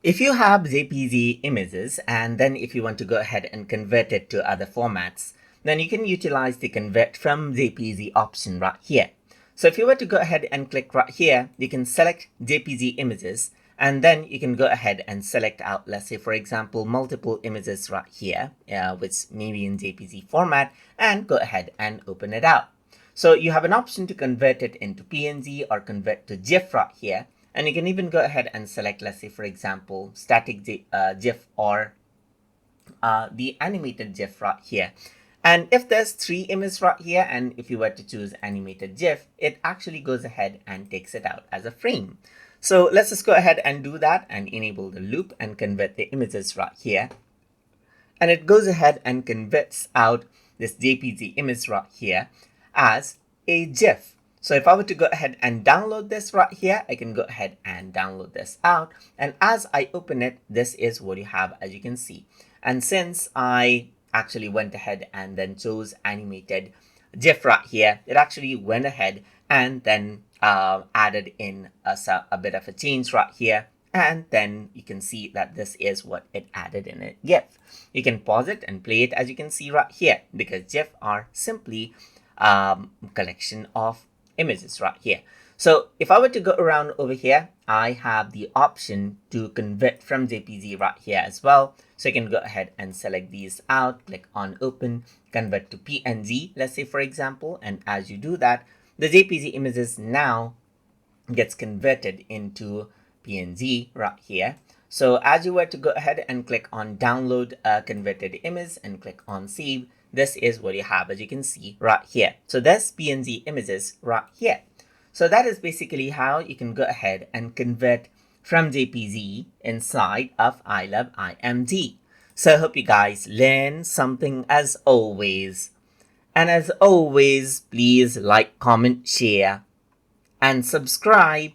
If you have JPG images and then if you want to go ahead and convert it to other formats, then you can utilize the convert from JPG option right here. So if you were to go ahead and click right here, you can select JPG images and then you can go ahead and select out, let's say for example, multiple images right here, which may be in JPG format, and go ahead and open it out. So you have an option to convert it into PNG or convert to GIF right here. And you can even go ahead and select, let's say, for example, static GIF or the animated GIF right here. And if there's 3 images right here, and if you were to choose animated GIF, it actually goes ahead and takes it out as a frame. So let's just go ahead and do that and enable the loop and convert the images right here. And it goes ahead and converts out this JPG image right here as a GIF. So if I were to go ahead and download this right here, I can go ahead and download this out. And as I open it, this is what you have, as you can see. And since I actually went ahead and then chose animated GIF right here, it actually went ahead and then added in a bit of a change right here. And then you can see that this is what it added in a GIF. You can pause it and play it, as you can see right here, because GIF are simply collection of images right here. So if I were to go around over here, I have the option to convert from JPG right here as well. So you can go ahead and select these out, click on open, convert to PNG, let's say for example. And as you do that, the JPG images now gets converted into PNG right here. So as you were to go ahead and click on download a converted image and click on save, this is what you have, as you can see right here. So there's PNG images right here. So that is basically how you can go ahead and convert from JPG inside of ILoveIMG. So I hope you guys learn something as always. And as always, please like, comment, share, and subscribe.